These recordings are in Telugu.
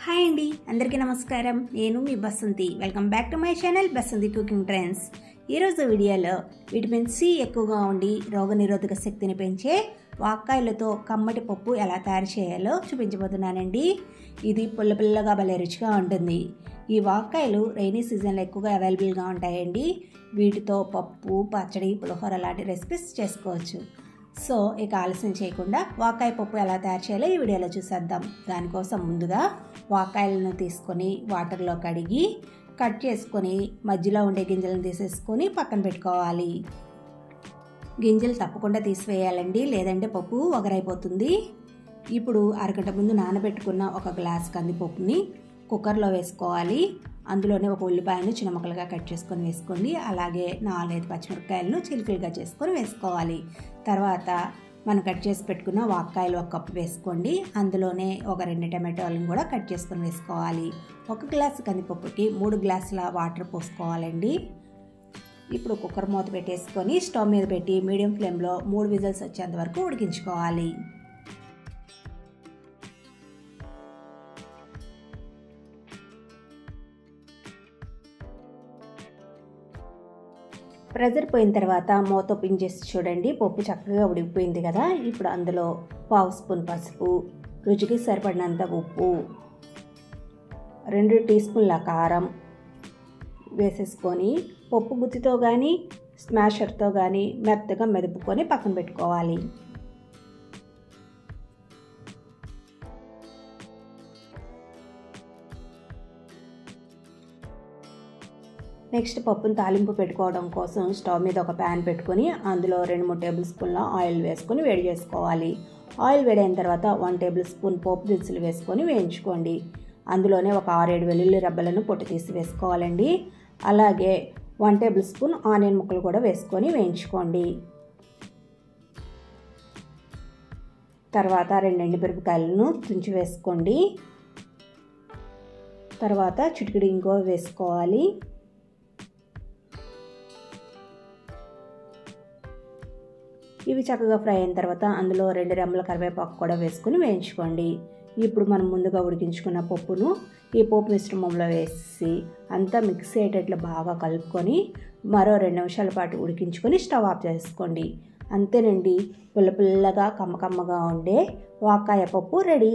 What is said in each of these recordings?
హాయ్ అండి, అందరికీ నమస్కారం. నేను మీ Basanti. Welcome back to my channel Basanti cooking trends. ఈరోజు వీడియోలో విటమిన్ సి ఎక్కువగా ఉండి రోగనిరోధక శక్తిని పెంచే వాక్కాయలతో కమ్మటి పప్పు ఎలా తయారు చేయాలో చూపించబోతున్నానండి. ఇది పుల్ల పుల్లగా భలే రుచిగా ఉంటుంది. ఈ వాక్కాయలు రైనీ సీజన్లో ఎక్కువగా అవైలబుల్గా ఉంటాయండి. వీటితో పప్పు, పచ్చడి, పులిహోర లాంటి రెసిపీస్ చేసుకోవచ్చు. సో ఇక ఆలస్యం చేయకుండా వాక్కాయ పప్పు ఎలా తయారు చేయాలో ఈ వీడియోలో చూసేద్దాం. దానికోసం ముందుగా వాక్కాయలను తీసుకొని వాటర్లో కడిగి కట్ చేసుకొని మధ్యలో ఉండే గింజలను తీసేసుకొని పక్కన పెట్టుకోవాలి. గింజలు తప్పకుండా తీసివేయాలండి, లేదంటే పప్పు వగరైపోతుంది. ఇప్పుడు అరగంట ముందు నానబెట్టుకున్న ఒక గ్లాస్ కందిపప్పుని కుక్కర్లో వేసుకోవాలి. అందులోనే ఒక ఉల్లిపాయను చిన్న ముక్కలుగా కట్ చేసుకొని వేసుకోండి. అలాగే 4-5 పచ్చిమిరపకాయలను చిలుకలుగా చేసుకొని వేసుకోవాలి. తర్వాత మనం కట్ చేసి పెట్టుకున్న వాక్కాయలు 1 కప్పు వేసుకోండి. అందులోనే ఒక 2 టమాటోలను కూడా కట్ చేసుకొని వేసుకోవాలి. 1 గ్లాసు కందిపప్పుకి 3 గ్లాసుల వాటర్ పోసుకోవాలండి. ఇప్పుడు కుక్కర్ మూత పెట్టేసుకొని స్టవ్ మీద పెట్టి మీడియం ఫ్లేమ్లో 3 విజిల్స్ వచ్చేంత వరకు ఉడికించుకోవాలి. ప్రెజర్ పోయిన తర్వాత మూత ఓపెన్ చేసి చూడండి. పప్పు చక్కగా ఉడికిపోయింది కదా. ఇప్పుడు అందులో 1/2 స్పూన్ పసుపు, రుచికి సరిపడినంత ఉప్పు, 2 టీ స్పూన్ల కారం వేసేసుకొని పప్పు గుత్తితో కానీ స్మాషర్తో కానీ మెత్తగా మెదుపుకొని పక్కన పెట్టుకోవాలి. నెక్స్ట్ పప్పును తాలింపు పెట్టుకోవడం కోసం స్టవ్ మీద ఒక ప్యాన్ పెట్టుకొని అందులో 2-3 టేబుల్ స్పూన్ల ఆయిల్ వేసుకొని వేడి చేసుకోవాలి. ఆయిల్ వేడైన తర్వాత 1 టేబుల్ స్పూన్ పోపు దినుసులు వేసుకొని వేయించుకోండి. అందులోనే ఒక 6-7 వెల్లుల్లి రెబ్బలను పొట్టు తీసి వేసుకోవాలండి. అలాగే 1 టేబుల్ స్పూన్ ఆనియన్ ముక్కలు కూడా వేసుకొని వేయించుకోండి. తర్వాత 2 ఎండుమిరపకాయలను తుంచి వేసుకోండి. తర్వాత చిటికెడు ఇంగువ వేసుకోవాలి. ఇవి చక్కగా ఫ్రై అయిన తర్వాత అందులో 2 రెమ్మల కరివేపాకు కూడా వేసుకొని వేయించుకోండి. ఇప్పుడు మనం ముందుగా ఉడికించుకున్న పప్పును ఈ పోపు మిశ్రమంలో వేసి అంతా మిక్స్ అయ్యేటట్లు బాగా కలుపుకొని మరో 2 నిమిషాల పాటు ఉడికించుకొని స్టవ్ ఆఫ్ చేసుకోండి. అంతేనండి, పుల్ల పుల్లగా కమ్మకమ్మగా ఉండే వాక్కాయ పప్పు రెడీ.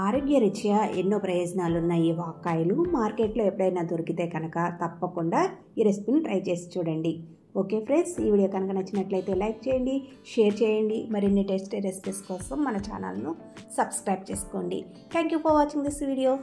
ఆరోగ్యరీత్యా ఎన్నో ప్రయోజనాలు ఉన్న ఈ వాక్కాయలు మార్కెట్లో ఎప్పుడైనా దొరికితే కనుక తప్పకుండా ఈ రెసిపీని ట్రై చేసి చూడండి. ఓకే ఫ్రెండ్స్, ఈ వీడియో కనుక నచ్చినట్లయితే లైక్ చేయండి, షేర్ చేయండి. మరిన్ని టేస్టీ రెసిపీస్ కోసం మన ఛానల్ను సబ్స్క్రైబ్ చేసుకోండి. Thank you for watching this video.